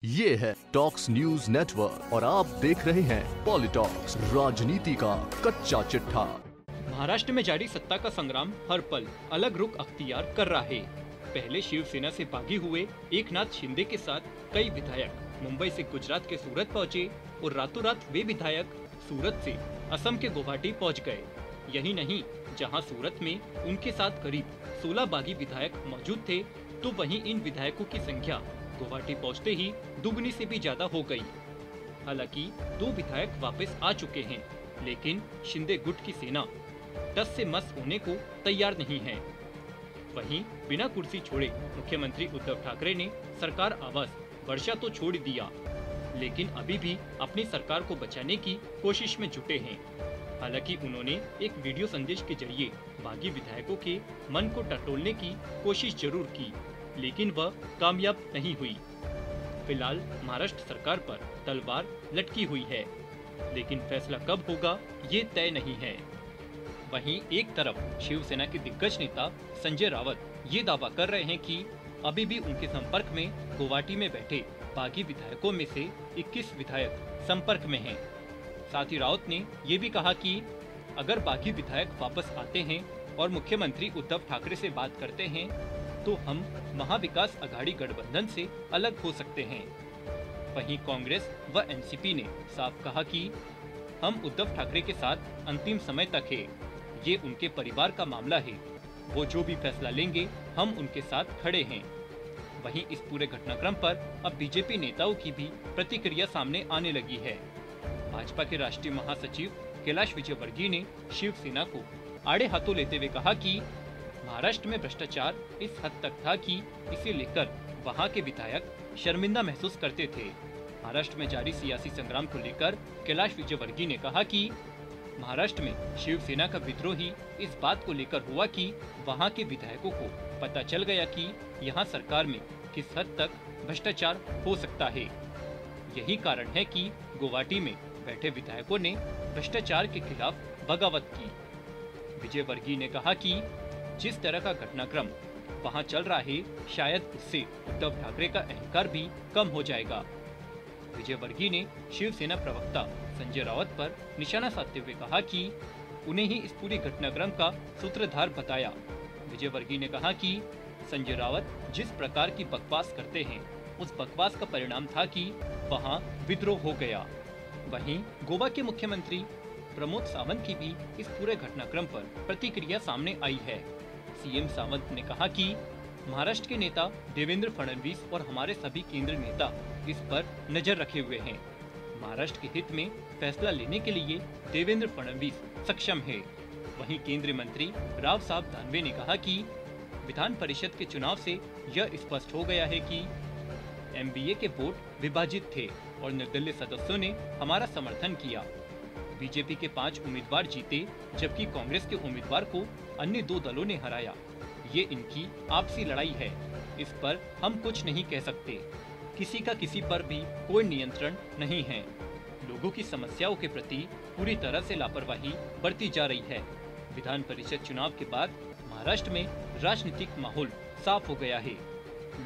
ये है talks news network और आप देख रहे हैं पॉलिटॉक्स, राजनीति का कच्चा चिट्ठा। महाराष्ट्र में जारी सत्ता का संग्राम हर पल अलग रुख अख्तियार कर रहा है। पहले शिवसेना से बागी हुए एकनाथ शिंदे के साथ कई विधायक मुंबई से गुजरात के सूरत पहुंचे और रातों रात वे विधायक सूरत से असम के गुवाहाटी पहुंच गए। यही नहीं, जहां सूरत में उनके साथ करीब 16 बागी विधायक मौजूद थे, तो वहीं इन विधायकों की संख्या गुवाहाटी पहुंचते ही दुगनी से भी ज्यादा हो गई। हालांकि 2 विधायक वापस आ चुके हैं, लेकिन शिंदे गुट की सेना टस से मस होने को तैयार नहीं है। वहीं बिना कुर्सी छोड़े मुख्यमंत्री उद्धव ठाकरे ने सरकार आवास वर्षा तो छोड़ दिया, लेकिन अभी भी अपनी सरकार को बचाने की कोशिश में जुटे हैं। हालांकि उन्होंने एक वीडियो संदेश के जरिए बागी विधायकों के मन को टटोलने की कोशिश जरूर की, लेकिन वह कामयाब नहीं हुई। फिलहाल महाराष्ट्र सरकार पर तलवार लटकी हुई है, लेकिन फैसला कब होगा ये तय नहीं है। वहीं एक तरफ शिवसेना के दिग्गज नेता संजय रावत ये दावा कर रहे हैं कि अभी भी उनके संपर्क में गुवाहाटी में बैठे बागी विधायकों में से 21 विधायक संपर्क में हैं। साथ ही रावत ने ये भी कहा कि अगर बागी विधायक वापस आते हैं और मुख्यमंत्री उद्धव ठाकरे से बात करते हैं, तो हम महाविकास अघाड़ी गठबंधन से अलग हो सकते हैं। वहीं कांग्रेस व एनसीपी ने साफ कहा कि हम उद्धव ठाकरे के साथ अंतिम समय तक है। ये उनके परिवार का मामला है, वो जो भी फैसला लेंगे हम उनके साथ खड़े हैं। वहीं इस पूरे घटनाक्रम पर अब बीजेपी नेताओं की भी प्रतिक्रिया सामने आने लगी है। भाजपा के राष्ट्रीय महासचिव कैलाश विजयवर्गीय ने शिवसेना को आड़े हाथों लेते हुए कहा कि महाराष्ट्र में भ्रष्टाचार इस हद तक था कि इसे लेकर वहां के विधायक शर्मिंदा महसूस करते थे। महाराष्ट्र में जारी सियासी संग्राम को लेकर कैलाश विजयवर्गीय ने कहा कि महाराष्ट्र में शिवसेना का विद्रोह ही इस बात को लेकर हुआ कि वहां के विधायकों को पता चल गया कि यहां सरकार में किस हद तक भ्रष्टाचार हो सकता है। यही कारण है कि गुवाहाटी में बैठे विधायकों ने भ्रष्टाचार के खिलाफ बगावत की। विजयवर्गीय ने कहा कि जिस तरह का घटनाक्रम वहां चल रहा है, शायद उससे उद्धव ठाकरे का अहंकार भी कम हो जाएगा। विजयवर्गीय ने शिवसेना प्रवक्ता संजय रावत पर निशाना साधते हुए कहा कि उन्हें ही इस पूरी घटनाक्रम का सूत्रधार बताया। विजयवर्गीय ने कहा कि संजय रावत जिस प्रकार की बकवास करते हैं, उस बकवास का परिणाम था कि वहां विद्रोह हो गया। वहीं गोवा के मुख्यमंत्री प्रमोद सावंत की भी इस पूरे घटनाक्रम पर प्रतिक्रिया सामने आई है। सीएम सावंत ने कहा कि महाराष्ट्र के नेता देवेंद्र फडणवीस और हमारे सभी केंद्रीय नेता इस पर नजर रखे हुए हैं। महाराष्ट्र के हित में फैसला लेने के लिए देवेंद्र फडणवीस सक्षम है। वहीं केंद्रीय मंत्री राव साहब दानवे ने कहा कि विधान परिषद के चुनाव से यह स्पष्ट हो गया है कि एमबीए के वोट विभाजित थे और निर्दलीय सदस्यों ने हमारा समर्थन किया। बीजेपी के 5 उम्मीदवार जीते, जबकि कांग्रेस के उम्मीदवार को अन्य 2 दलों ने हराया। ये इनकी आपसी लड़ाई है, इस पर हम कुछ नहीं कह सकते। किसी का किसी पर भी कोई नियंत्रण नहीं है। लोगों की समस्याओं के प्रति पूरी तरह से लापरवाही बरती जा रही है। विधान परिषद चुनाव के बाद महाराष्ट्र में राजनीतिक माहौल साफ हो गया है।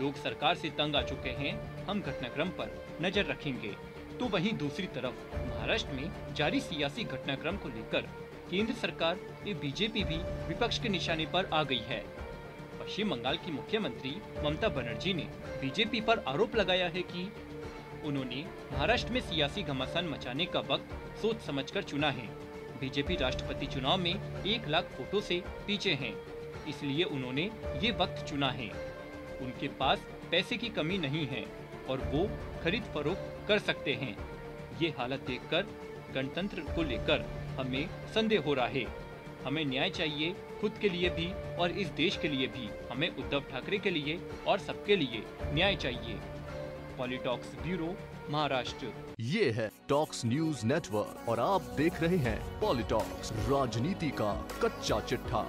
लोग सरकार से तंग आ चुके हैं। हम घटनाक्रम पर नजर रखेंगे। तो वहीं दूसरी तरफ महाराष्ट्र में जारी सियासी घटनाक्रम को लेकर केंद्र सरकार ये बीजेपी भी विपक्ष के निशाने पर आ गई है। पश्चिम बंगाल की मुख्यमंत्री ममता बनर्जी ने बीजेपी पर आरोप लगाया है कि उन्होंने महाराष्ट्र में सियासी घमासान मचाने का वक्त सोच समझकर चुना है। बीजेपी राष्ट्रपति चुनाव में 1 लाख वोटों से पीछे है, इसलिए उन्होंने ये वक्त चुना है। उनके पास पैसे की कमी नहीं है और वो खरीद फरोख्त कर सकते हैं। ये हालत देखकर गणतंत्र को लेकर हमें संदेह हो रहा है। हमें न्याय चाहिए, खुद के लिए भी और इस देश के लिए भी। हमें उद्धव ठाकरे के लिए और सबके लिए न्याय चाहिए। पॉलिटॉक्स ब्यूरो, महाराष्ट्र। ये है टॉक्स न्यूज नेटवर्क और आप देख रहे हैं पॉलिटॉक्स, राजनीति का कच्चा चिट्ठा।